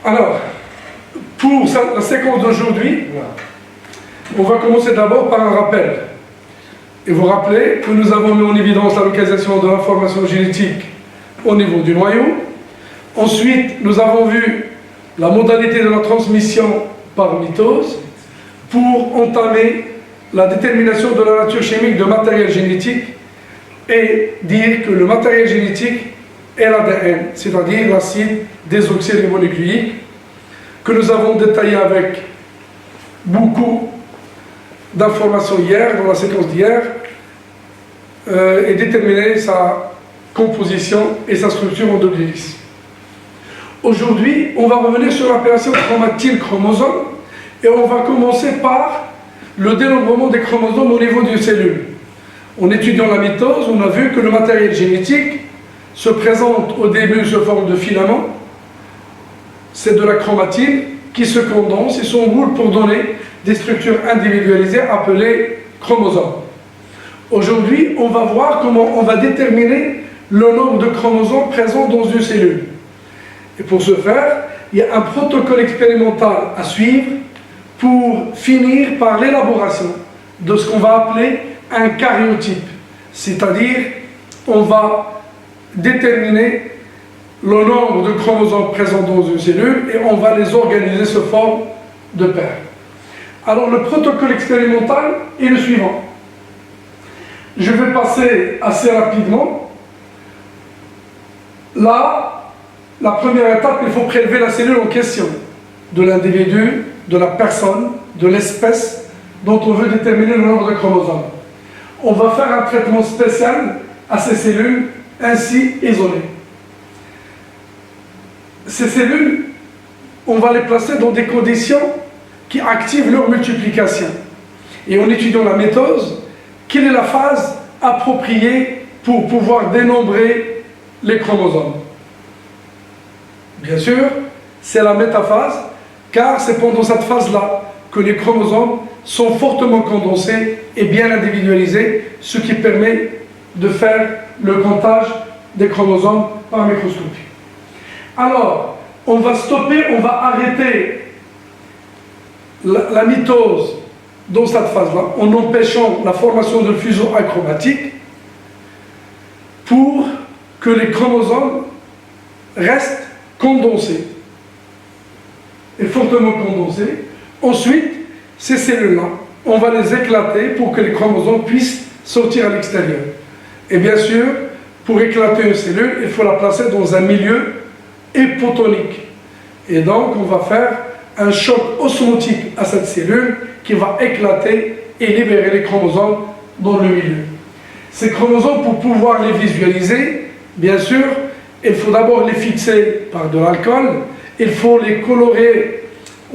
Alors, pour la séquence d'aujourd'hui, on va commencer d'abord par un rappel. Et vous rappelez que nous avons mis en évidence la localisation de l'information génétique au niveau du noyau. Ensuite, nous avons vu la modalité de la transmission par mitose pour entamer la détermination de la nature chimique de matériel génétique et dire que le matériel génétique est l'ADN, c'est-à-dire l'acide désoxyribonucléique, que nous avons détaillé avec beaucoup d'informations hier, dans la séquence d'hier, et déterminer sa composition et sa structure en double hélice. Aujourd'hui, on va revenir sur l'appellation chromatine-chromosome et on va commencer par le dénombrement des chromosomes au niveau d'une cellule. En étudiant la mitose, on a vu que le matériel génétique se présente au début sous forme de filament. C'est de la chromatine qui se condense et s'enroule pour donner des structures individualisées appelées chromosomes. Aujourd'hui, on va voir comment on va déterminer le nombre de chromosomes présents dans une cellule. Et pour ce faire, il y a un protocole expérimental à suivre pour finir par l'élaboration de ce qu'on va appeler un karyotype. C'est-à-dire, on va déterminer le nombre de chromosomes présents dans une cellule et on va les organiser sous forme de paires. Alors, le protocole expérimental est le suivant. Je vais passer assez rapidement. Là, la première étape, il faut prélever la cellule en question, de l'individu, de la personne, de l'espèce dont on veut déterminer le nombre de chromosomes. On va faire un traitement spécial à ces cellules ainsi isolées. Ces cellules, on va les placer dans des conditions qui activent leur multiplication. Et en étudiant la mitose, quelle est la phase appropriée pour pouvoir dénombrer les chromosomes? Bien sûr, c'est la métaphase, car c'est pendant cette phase-là que les chromosomes sont fortement condensés et bien individualisés, ce qui permet de faire le comptage des chromosomes par microscopie. Alors, on va stopper, on va arrêter la mitose dans cette phase-là, en empêchant la formation de fuseaux achromatiques pour que les chromosomes restent condensés et fortement condensés. Ensuite, ces cellules-là, on va les éclater pour que les chromosomes puissent sortir à l'extérieur. Et bien sûr, pour éclater une cellule, il faut la placer dans un milieu hypotonique. Et donc, on va faire un choc osmotique à cette cellule qui va éclater et libérer les chromosomes dans le milieu. Ces chromosomes, pour pouvoir les visualiser, bien sûr, il faut d'abord les fixer par de l'alcool, il faut les colorer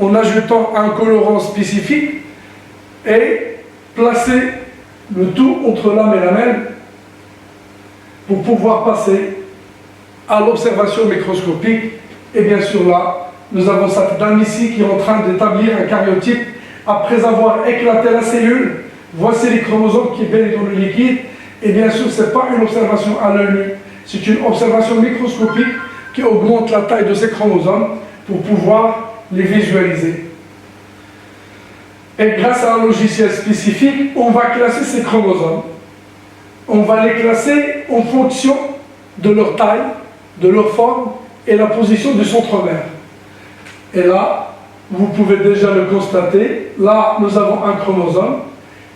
en ajoutant un colorant spécifique et placer le tout entre l'âme et lamelle pour pouvoir passer à l'observation microscopique. Et bien sûr là, nous avons cette dame ici qui est en train d'établir un karyotype après avoir éclaté la cellule. Voici les chromosomes qui baignent dans le liquide. Et bien sûr, ce n'est pas une observation à l'œil nu, c'est une observation microscopique qui augmente la taille de ces chromosomes pour pouvoir les visualiser. Et grâce à un logiciel spécifique, on va classer ces chromosomes. On va les classer en fonction de leur taille, de leur forme et la position du centromère. Et là, vous pouvez déjà le constater, là nous avons un chromosome,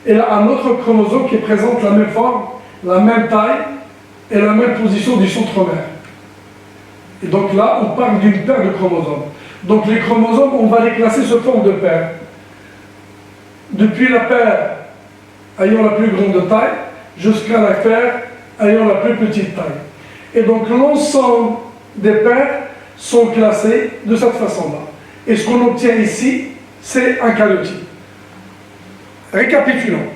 et là un autre chromosome qui présente la même forme, la même taille et la même position du centromère. Et donc là, on parle d'une paire de chromosomes. Donc les chromosomes, on va les classer sous forme de paire. Depuis la paire ayant la plus grande taille, jusqu'à la paire ayant la plus petite taille. Et donc l'ensemble des paires sont classées de cette façon-là. Et ce qu'on obtient ici, c'est un karyotype. Récapitulons.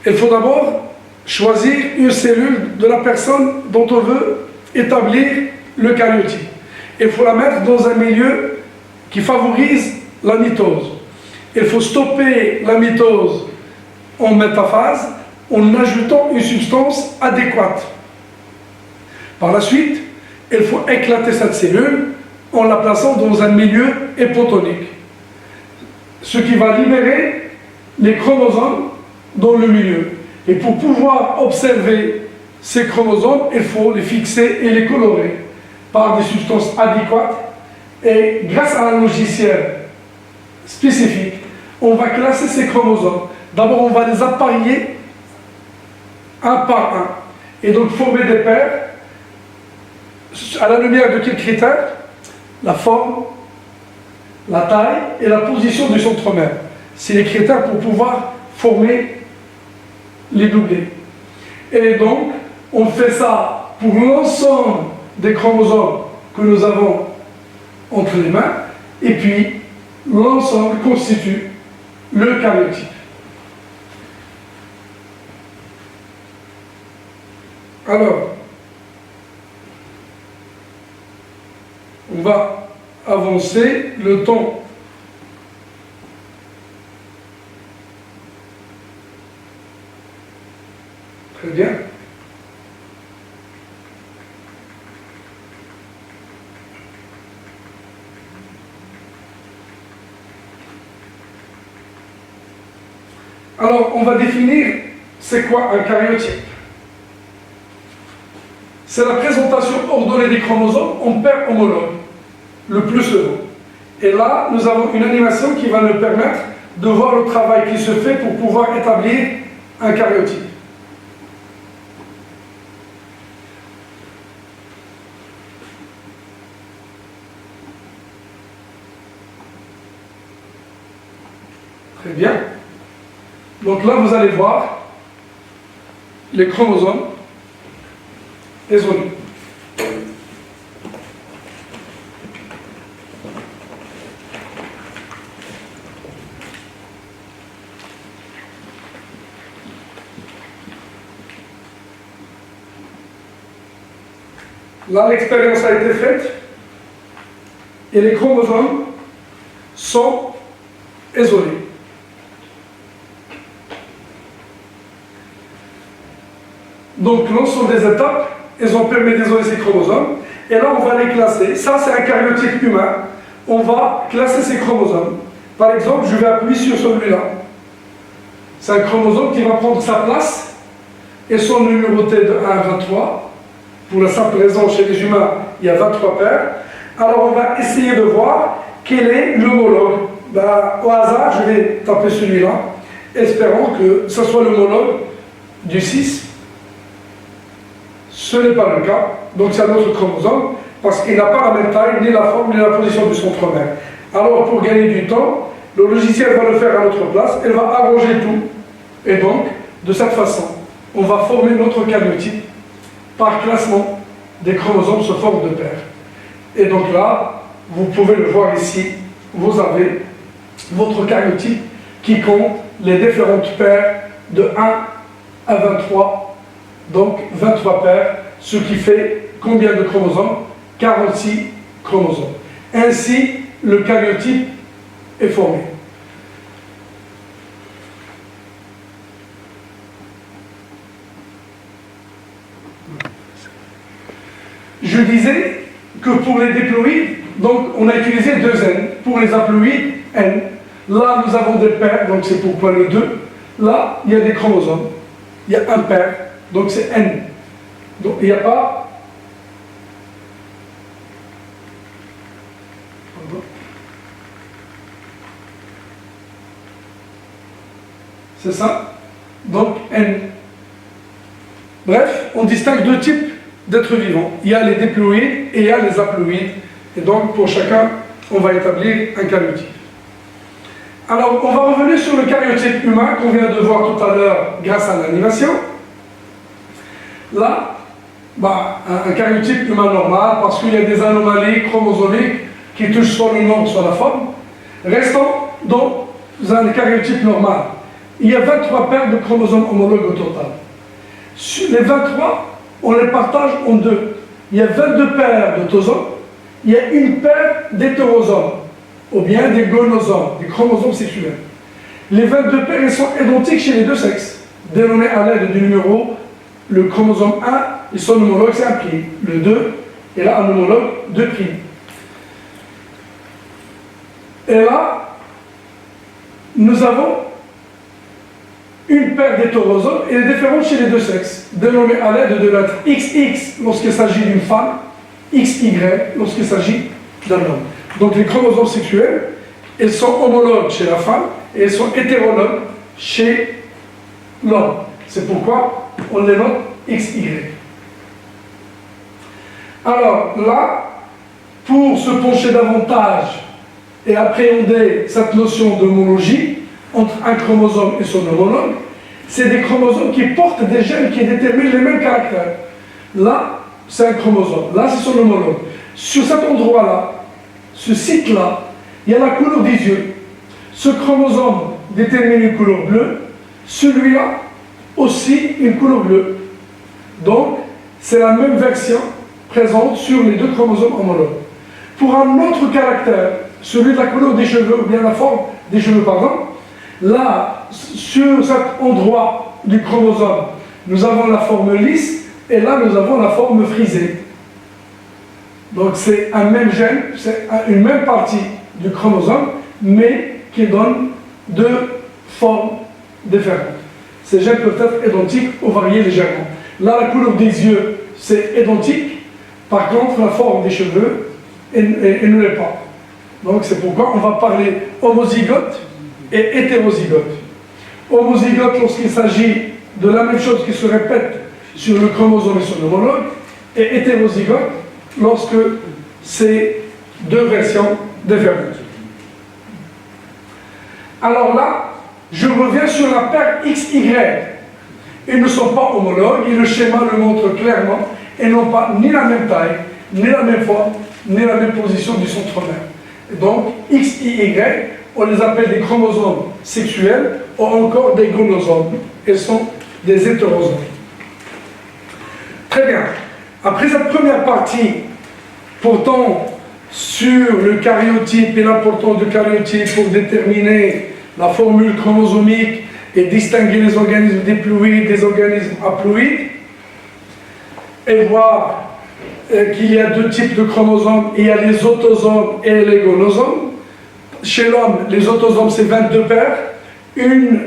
Il faut d'abord choisir une cellule de la personne dont on veut établir le karyotype. Il faut la mettre dans un milieu qui favorise la mitose. Il faut stopper la mitose en métaphase en ajoutant une substance adéquate. Par la suite, il faut éclater cette cellule en la plaçant dans un milieu hypotonique, ce qui va libérer les chromosomes dans le milieu. Et pour pouvoir observer ces chromosomes, il faut les fixer et les colorer par des substances adéquates. Et grâce à un logiciel spécifique, on va classer ces chromosomes. D'abord, on va les appareiller un par un. Et donc former des paires à la lumière de quels critères? La forme, la taille et la position du centromère. C'est les critères pour pouvoir former les doublés. Et donc, on fait ça pour l'ensemble des chromosomes que nous avons entre les mains, et puis l'ensemble constitue le karyotype. Alors, on va avancer le temps. Très bien. Alors, on va définir c'est quoi un karyotype. C'est la présentation ordonnée des chromosomes en paires homologues, le plus souvent. Et là, nous avons une animation qui va nous permettre de voir le travail qui se fait pour pouvoir établir un karyotype. Très bien. Donc là, vous allez voir les chromosomes isolés. Là, l'expérience a été faite et les chromosomes sont isolés. Donc l'ensemble des étapes, elles ont permis d'isoler ces chromosomes. Et là, on va les classer. Ça, c'est un karyotype humain. On va classer ces chromosomes. Par exemple, je vais appuyer sur celui-là. C'est un chromosome qui va prendre sa place et sont numérotés de 1 à 23. Pour la simple raison, chez les humains, il y a 23 paires. Alors, on va essayer de voir quel est l'homologue. Au hasard, je vais taper celui-là, espérant que ce soit l'homologue du 6. Ce n'est pas le cas, donc c'est un autre chromosome, parce qu'il n'a pas la même taille, ni la forme, ni la position du centromère. Alors, pour gagner du temps, le logiciel va le faire à notre place, il va arranger tout, et donc, de cette façon, on va former notre karyotype par classement des chromosomes sous forme de paires. Et donc là, vous pouvez le voir ici, vous avez votre karyotype qui compte les différentes paires de 1 à 23, donc 23 paires, ce qui fait combien de chromosomes? 46 chromosomes. Ainsi, le karyotype est formé. Je disais que pour les diploïdes, donc on a utilisé 2 N. Pour les haploïdes, N. Là, nous avons des paires, donc c'est pourquoi le 2. Là, il y a des chromosomes. Il y a un paire, donc c'est N. Donc il n'y a pas... C'est ça? Donc N. Bref, on distingue 2 types d'êtres vivants. Il y a les diploïdes et il y a les haploïdes. Et donc, pour chacun, on va établir un karyotype. Alors, on va revenir sur le karyotype humain qu'on vient de voir tout à l'heure grâce à l'animation. Là, un karyotype humain normal, parce qu'il y a des anomalies chromosomiques qui touchent soit le nombre, soit la forme. Restons dans un karyotype normal. Il y a 23 paires de chromosomes homologues au total. Sur les 23, on les partage en 2. Il y a 22 paires de tosomes, il y a une paire d'hétérosomes, ou bien des gonosomes, des chromosomes sexuels. Les 22 paires, elles sont identiques chez les 2 sexes, dénommées à l'aide du numéro. Le chromosome 1, ils sont homologues, c'est un pied. Le 2, et là un homologue de prime. Et là, nous avons une paire d'hétérosomes et les différences chez les deux sexes, dénommées à l'aide de lettres XX lorsqu'il s'agit d'une femme, XY lorsqu'il s'agit d'un homme. Donc les chromosomes sexuels, ils sont homologues chez la femme et ils sont hétérologues chez l'homme. C'est pourquoi on les note XY. Alors là, pour se pencher davantage et appréhender cette notion d'homologie entre un chromosome et son homologue, c'est des chromosomes qui portent des gènes qui déterminent les mêmes caractères. Là, c'est un chromosome. Là, c'est son homologue. Sur cet endroit-là, ce site-là, il y a la couleur des yeux. Ce chromosome détermine une couleur bleue, celui-là aussi une couleur bleue. Donc, c'est la même version présente sur les deux chromosomes homologues. Pour un autre caractère, celui de la couleur des cheveux, ou bien la forme des cheveux, pardon, là, sur cet endroit du chromosome, nous avons la forme lisse, et là, nous avons la forme frisée. Donc, c'est un même gène, c'est une même partie du chromosome, mais qui donne deux formes différentes. Ces gènes peuvent être identiques ou varier légèrement. Là, la couleur des yeux, c'est identique. Par contre, la forme des cheveux, elle ne l'est pas. Donc, c'est pourquoi on va parler homozygote et hétérozygote. Homozygote lorsqu'il s'agit de la même chose qui se répète sur le chromosome et son homologue, et hétérozygote lorsque c'est deux versions différentes. Alors là, je reviens sur la paire XY. Ils ne sont pas homologues et le schéma le montre clairement. Ils n'ont pas ni la même taille, ni la même forme, ni la même position du centromère. Donc, X et Y, on les appelle des chromosomes sexuels ou encore des gonosomes. Ils sont des hétérosomes. Très bien. Après cette première partie, portant sur le karyotype et l'importance du karyotype pour déterminer la formule chromosomique et distinguer les organismes diploïdes des organismes haploïdes, et voir qu'il y a deux types de chromosomes, il y a les autosomes et les gonosomes. Chez l'homme, les autosomes, c'est 22 paires. Une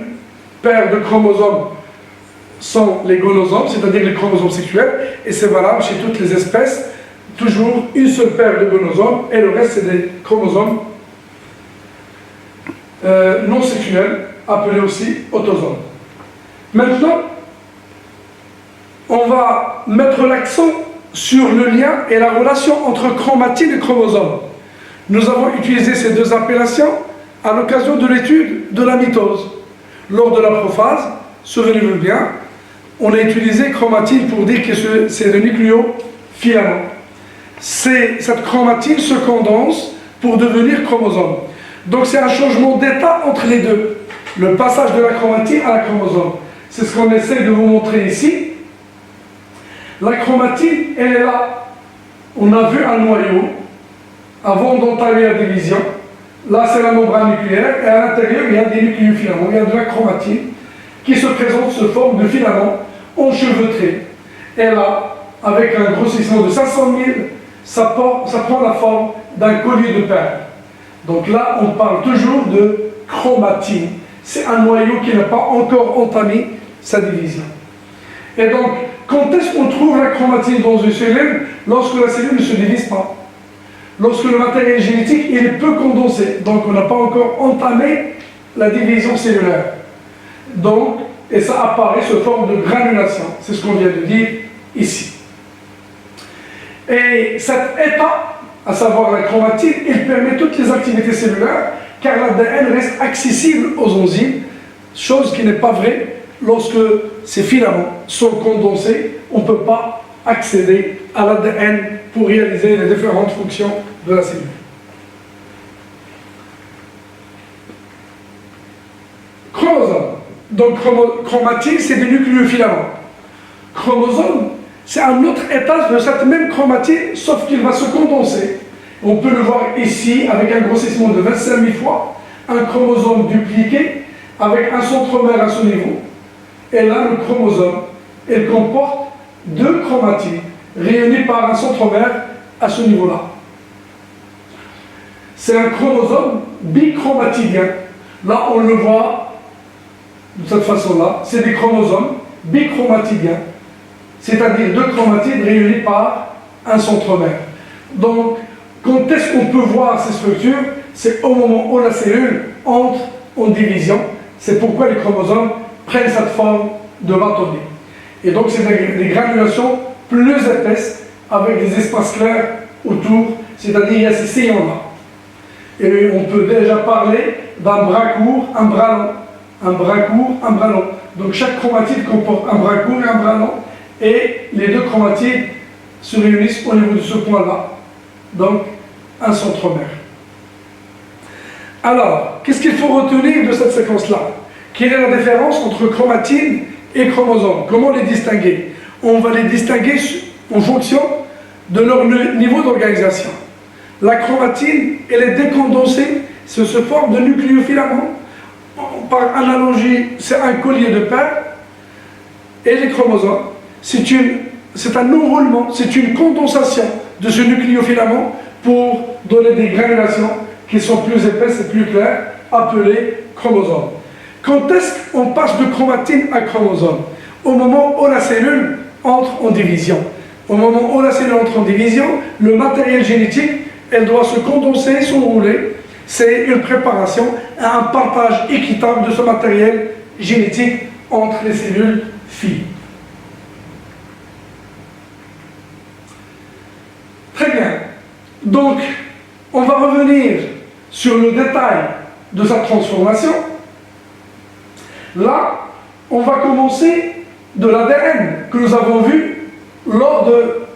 paire de chromosomes sont les gonosomes, c'est-à-dire les chromosomes sexuels, et c'est valable chez toutes les espèces. Toujours une seule paire de gonosomes, et le reste, c'est des chromosomes non sexuels, appelés aussi autosomes. Maintenant, on va mettre l'accent sur le lien et la relation entre chromatine et chromosome. Nous avons utilisé ces deux appellations à l'occasion de l'étude de la mitose. Lors de la prophase, souvenez-vous bien, on a utilisé chromatine pour dire que c'est le nucléofilament. Cette chromatine se condense pour devenir chromosome. Donc c'est un changement d'état entre les deux, le passage de la chromatine à la chromosome. C'est ce qu'on essaie de vous montrer ici. La chromatine, elle est là. On a vu un noyau avant d'entamer la division. Là, c'est la membrane nucléaire, et à l'intérieur, il y a des nucléofilaments, il y a de la chromatine qui se présente sous forme de filaments enchevêtrés. Et là, avec un grossissement de 500 000, ça prend la forme d'un collier de perles. Donc là, on parle toujours de chromatine. C'est un noyau qui n'a pas encore entamé sa division. Et donc, quand est-ce qu'on trouve la chromatine dans une cellule? Lorsque la cellule ne se divise pas. Lorsque le matériel génétique il est peu condensé. Donc, on n'a pas encore entamé la division cellulaire. Donc, et ça apparaît sous forme de granulation. C'est ce qu'on vient de dire ici. Et cet état, à savoir la chromatine, il permet toutes les activités cellulaires, car l'ADN reste accessible aux enzymes, chose qui n'est pas vraie lorsque ces filaments sont condensés. On ne peut pas accéder à l'ADN pour réaliser les différentes fonctions de la cellule. Chromosome. Donc chromatine, c'est des nucléofilaments. Chromosome, c'est un autre étage de cette même chromatine, sauf qu'il va se condenser. On peut le voir ici avec un grossissement de 25 000 fois, un chromosome dupliqué avec un centromère à son niveau. Et là, le chromosome, il comporte deux chromatines réunies par un centromère à ce niveau-là. C'est un chromosome bichromatidien. Là, on le voit de cette façon-là. C'est des chromosomes bichromatidiens, c'est-à-dire deux chromatides réunis par un centromère. Donc, quand est-ce qu'on peut voir ces structures? C'est au moment où la cellule entre en division. C'est pourquoi les chromosomes prennent cette forme de bâtonnet. Et donc, c'est des granulations plus épaisses avec des espaces clairs autour, c'est-à-dire il y a ces sillons-là. Et on peut déjà parler d'un bras court, un bras long. Un bras court, un bras long. Donc chaque chromatide comporte un bras court et un bras long. Et les deux chromatides se réunissent au niveau de ce point-là. Donc un centromère. Alors, qu'est-ce qu'il faut retenir de cette séquence-là? Quelle est la différence entre chromatine et chromosome? Comment les distinguer? On va les distinguer en fonction de leur niveau d'organisation. La chromatine, elle est décondensée, c'est ce forme de nucléofilaments. Par analogie, c'est un collier de perles. Et les chromosomes, c'est un enroulement, c'est une condensation de ce nucléofilament pour donner des granulations qui sont plus épaisses et plus claires, appelées chromosomes. Quand est-ce qu'on passe de chromatine à chromosome? Au moment où la cellule entre en division. Au moment où la cellule entre en division, le matériel génétique, elle doit se condenser, s'enrouler. C'est une préparation à un partage équitable de ce matériel génétique entre les cellules filles. Très bien. Donc, on va revenir sur le détail de sa transformation. Là, on va commencer de l'ADN que nous avons vu lors de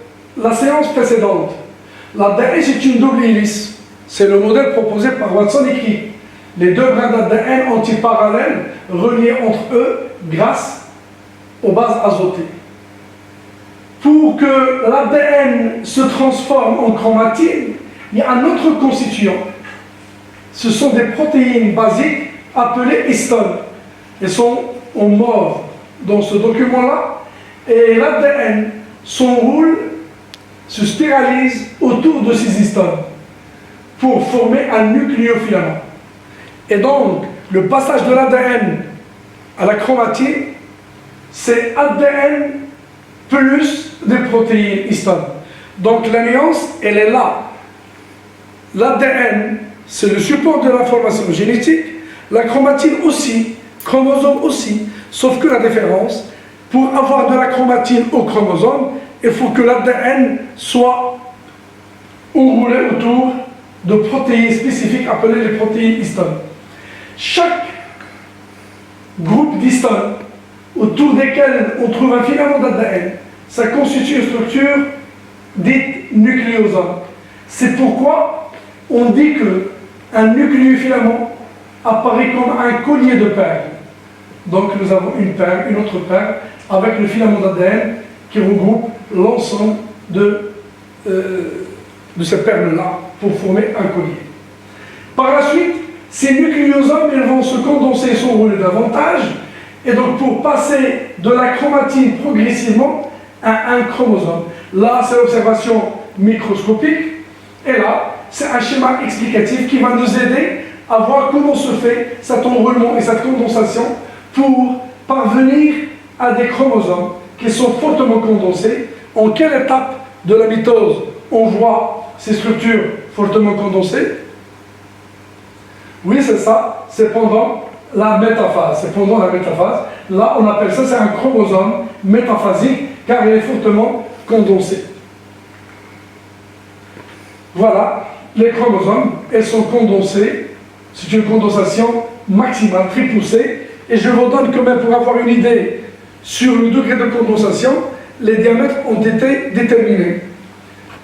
la séance précédente. L'ADN, c'est une double hélice. C'est le modèle proposé par Watson et Crick. Les deux brins d'ADN antiparallèles reliés entre eux grâce aux bases azotées. Pour que l'ADN se transforme en chromatine, il y a un autre constituant. Ce sont des protéines basiques appelées histones. Elles sont en mauve dans ce document-là. Et l'ADN s'enroule, se spiralise autour de ces histones pour former un nucléofilament. Et donc, le passage de l'ADN à la chromatine, c'est ADN plus des protéines histones. Donc la nuance, elle est là. L'ADN, c'est le support de l'information génétique, la chromatine aussi, chromosome aussi, sauf que la différence, pour avoir de la chromatine au chromosome, il faut que l'ADN soit enroulé autour de protéines spécifiques appelées les protéines histones. Chaque groupe d'histones autour desquels on trouve un filament d'ADN, ça constitue une structure dite nucléosome. C'est pourquoi on dit qu'un nucléofilament apparaît comme un collier de perles. Donc nous avons une perle, une autre perle, avec le filament d'ADN qui regroupe l'ensemble de ces perles-là pour former un collier. Par la suite, ces nucléosomes, ils vont se condenser et s'enrouler davantage, et donc pour passer de la chromatine progressivement à un chromosome. Là, c'est l'observation microscopique, et là, c'est un schéma explicatif qui va nous aider à voir comment se fait cet enroulement et cette condensation pour parvenir à des chromosomes qui sont fortement condensés. En quelle étape de la mitose on voit ces structures fortement condensées? Oui, c'est ça, c'est pendant la métaphase. C'est pendant la métaphase. Là, on appelle ça, c'est un chromosome métaphasique, car il est fortement condensé. Voilà, les chromosomes, elles sont condensées. C'est une condensation maximale, très poussée. Et je vous donne quand même, pour avoir une idée sur le degré de condensation, les diamètres ont été déterminés.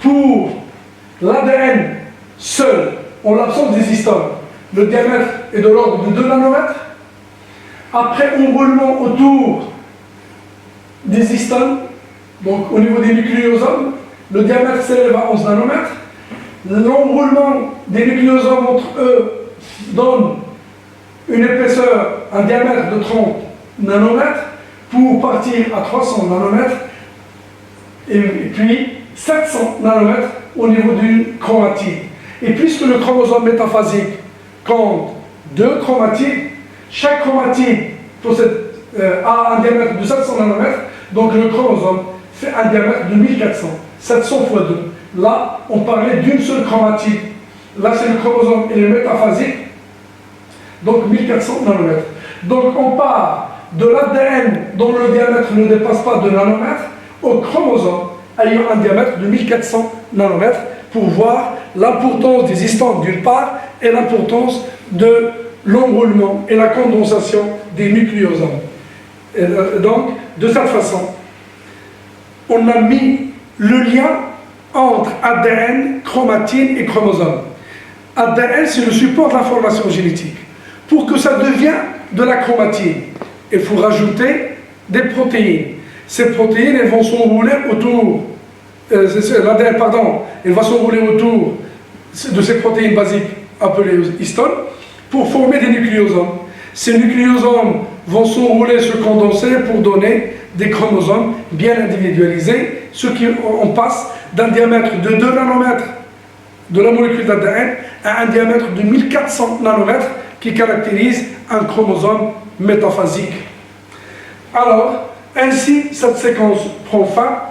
Pour l'ADN seul, en l'absence des histones, le diamètre est de l'ordre de 2 nanomètres. Après enroulement autour des histones, donc au niveau des nucléosomes, le diamètre s'élève à 11 nanomètres. L'enroulement des nucléosomes entre eux donne une épaisseur, un diamètre de 30 nanomètres pour partir à 300 nanomètres et puis 700 nanomètres au niveau d'une chromatide. Et puisque le chromosome métaphasique compte 2 chromatides, chaque chromatide a un diamètre de 700 nanomètres, donc le chromosome fait un diamètre de 1400, 700 fois 2. Là, on parlait d'une seule chromatide. Là, c'est le chromosome et le métaphasique, donc 1400 nanomètres. Donc, on part de l'ADN dont le diamètre ne dépasse pas 2 nanomètres au chromosome ayant un diamètre de 1400 nanomètres pour voir l'importance des histones d'une part et l'importance de l'enroulement et la condensation des nucléosomes. Et donc, de cette façon, on a mis le lien entre ADN, chromatine et chromosome. ADN, c'est le support de l'information génétique. Pour que ça devienne de la chromatine, il faut rajouter des protéines. Ces protéines, elles vont s'enrouler autour, l'ADN, pardon, elle va s'enrouler autour de ces protéines basiques appelées histones pour former des nucléosomes. Ces nucléosomes vont s'enrouler, se condenser pour donner des chromosomes bien individualisés, ce qui on passe d'un diamètre de 2 nanomètres de la molécule d'ADN à un diamètre de 1400 nanomètres qui caractérise un chromosome métaphasique. Alors, ainsi, cette séquence prend fin.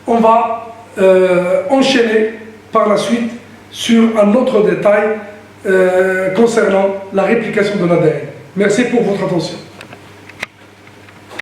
On va enchaîner par la suite sur un autre détail concernant la réplication de l'ADN. Merci pour votre attention.